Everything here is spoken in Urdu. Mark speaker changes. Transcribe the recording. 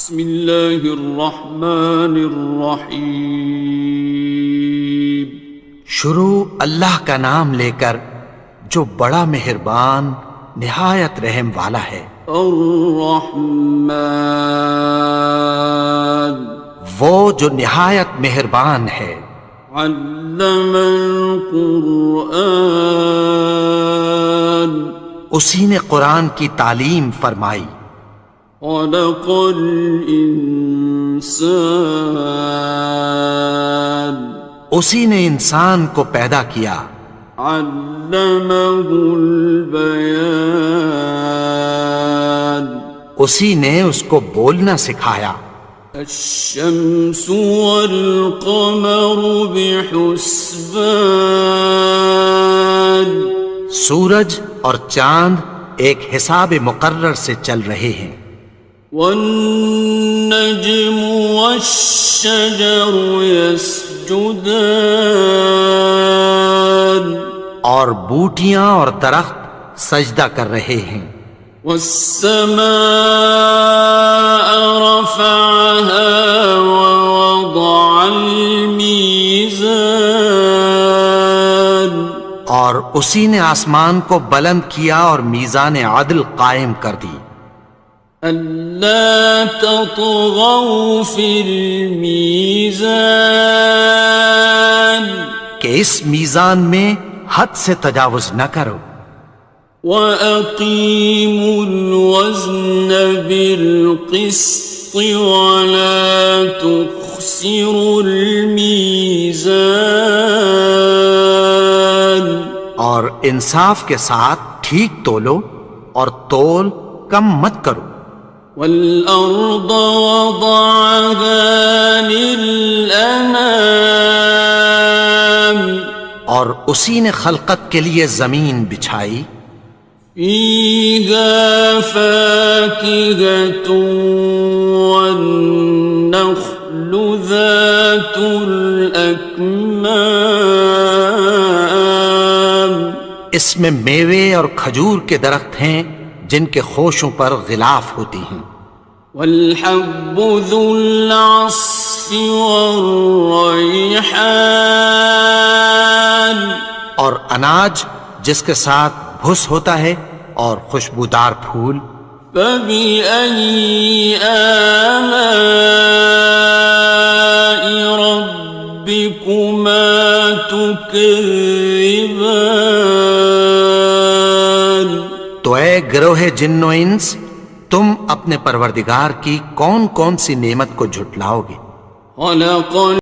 Speaker 1: بسم اللہ الرحمن الرحیم۔
Speaker 2: شروع اللہ کا نام لے کر جو بڑا مہربان نہایت رحم والا ہے۔
Speaker 1: الرحمن،
Speaker 2: وہ جو نہایت مہربان ہے۔
Speaker 1: علم القرآن،
Speaker 2: اسی نے قرآن کی تعلیم فرمائی۔
Speaker 1: خلق الانسان،
Speaker 2: اسی نے انسان کو پیدا کیا۔
Speaker 1: علمہ البیان،
Speaker 2: اسی نے اس کو بولنا سکھایا۔
Speaker 1: الشمس والقمر بحسبان،
Speaker 2: سورج اور چاند ایک حساب مقرر سے چل رہے ہیں۔
Speaker 1: والنجم والشجر يسجدان،
Speaker 2: اور بوٹیاں اور درخت سجدہ کر رہے ہیں۔
Speaker 1: والسماء رفعها ووضع الميزان،
Speaker 2: اور اسی نے آسمان کو بلند کیا اور میزان عدل قائم کر دی۔
Speaker 1: ألا تطغوا في الميزان،
Speaker 2: کہ اس میزان میں حد سے تجاوز نہ کرو۔
Speaker 1: وَأَقِيمُوا الْوَزْنَ بِالْقِسْطِ وَلَا تُخْسِرُوا الْمِيزَانَ،
Speaker 2: اور انصاف کے ساتھ ٹھیک تولو اور تول کم مت کرو۔
Speaker 1: وَالْأَرْضَ وَضَعَهَا لِلْأَنَامِ،
Speaker 2: اور اسی نے خلقت کے لیے زمین بچھائی۔
Speaker 1: فِيهَا فَاكِهَةٌ وَالنَّخْلُ ذَاتُ الْأَكْمَامِ،
Speaker 2: اس میں میوے اور کھجور کے درخت ہیں جن کے خوشوں پر غلاف ہوتی ہیں۔
Speaker 1: وَالْحَبُّ ذُو الْعَصْفِ وَالرَّيْحَانِ،
Speaker 2: اور اناج جس کے ساتھ بھس ہوتا ہے اور خوشبودار پھول۔
Speaker 1: فَبِأَيِّ آلَاءِ رَبِّكُمَا تُكَذِّبَانِ،
Speaker 2: تو اے گروہ جن و انس، تم اپنے پروردگار کی کون کون سی نعمت کو جھٹلاؤ گے؟
Speaker 1: خَلَقَ